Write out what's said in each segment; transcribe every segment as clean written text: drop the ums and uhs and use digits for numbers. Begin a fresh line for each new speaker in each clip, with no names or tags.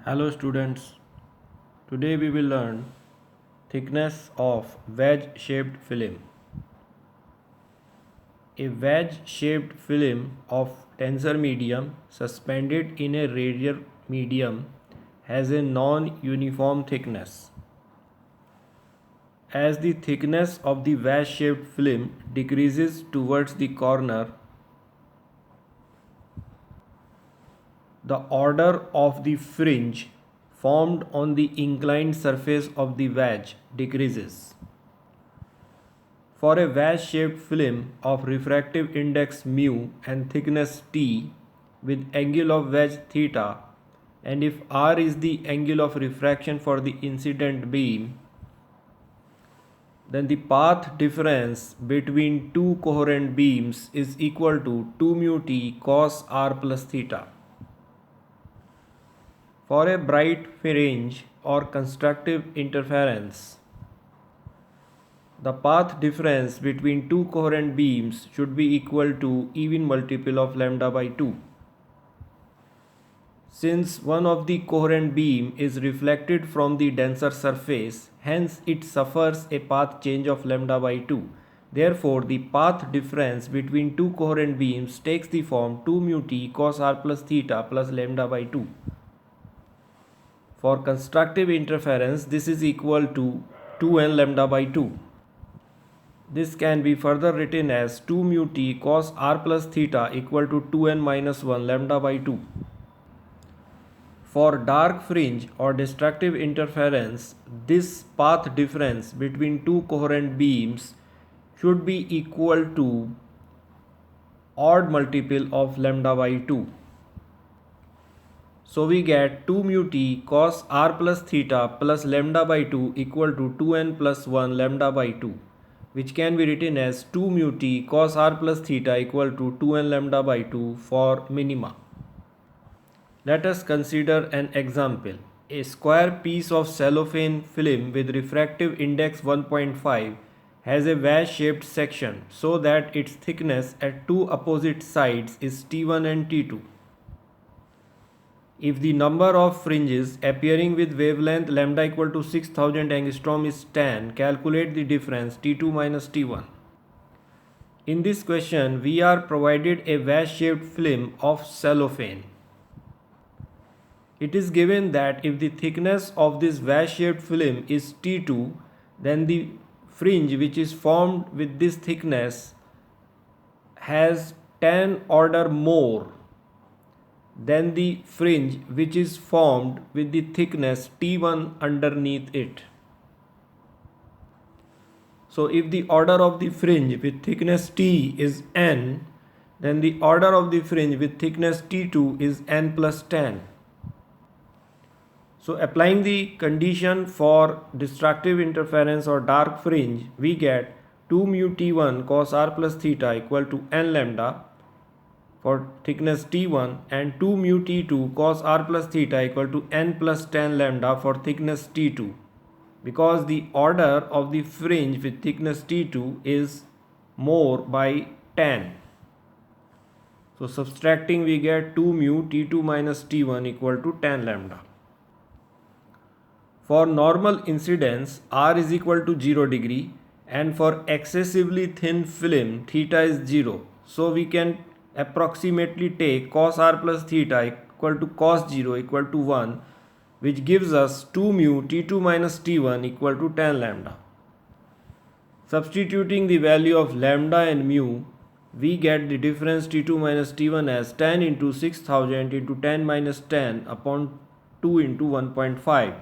Hello students, today we will learn thickness of wedge-shaped film. A wedge-shaped film of tensor medium suspended in a radial medium has a non-uniform thickness. As the thickness of the wedge-shaped film decreases towards the corner, the order of the fringe formed on the inclined surface of the wedge decreases. For a wedge-shaped film of refractive index mu and thickness t with angle of wedge theta, and if r is the angle of refraction for the incident beam, then the path difference between two coherent beams is equal to 2 mu t cos r plus theta. For a bright fringe or constructive interference, the path difference between two coherent beams should be equal to even multiple of lambda by 2. Since one of the coherent beam is reflected from the denser surface, hence it suffers a path change of lambda by 2. Therefore, the path difference between two coherent beams takes the form 2 mu t cos r plus theta plus lambda by 2. For constructive interference, this is equal to 2n lambda by 2. This can be further written as 2 mu t cos r plus theta equal to 2n minus 1 lambda by 2. For dark fringe or destructive interference, this path difference between two coherent beams should be equal to odd multiple of lambda by 2. So we get 2 mu t cos r plus theta plus lambda by 2 equal to 2n plus 1 lambda by 2, which can be written as 2 mu t cos r plus theta equal to 2n lambda by 2 for minima. Let us consider an example. A square piece of cellophane film with refractive index 1.5 has a wedge-shaped section so that its thickness at two opposite sides is T1 and T2. If the number of fringes appearing with wavelength lambda equal to 6000 angstrom is 10, calculate the difference T2 minus T1. In this question, we are provided a wedge-shaped film of cellophane. It is given that if the thickness of this wedge-shaped film is T2, then the fringe which is formed with this thickness has 10 order more than the fringe which is formed with the thickness T1 underneath it. So if the order of the fringe with thickness T is n, then the order of the fringe with thickness T2 is n plus 10. So applying the condition for destructive interference or dark fringe, we get 2 mu T1 cos r plus theta equal to n lambda for thickness T1 and 2 mu T2 cos r plus theta equal to n plus 10 lambda for thickness T2, because the order of the fringe with thickness T2 is more by 10. So subtracting, we get 2 mu T2 minus T1 equal to 10 lambda. For normal incidence, r is equal to 0 degree, and for excessively thin film, theta is 0. So we can approximately take cos r plus theta equal to cos 0 equal to 1, which gives us 2 mu T2 minus T1 equal to 10 lambda. Substituting the value of lambda and mu, we get the difference T2 minus T1 as 10 into 6000 into 10 minus 10 upon 2 into 1.5.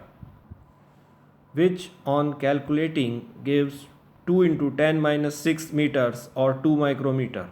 which on calculating gives 2 into 10 minus 6 meters or 2 micrometer.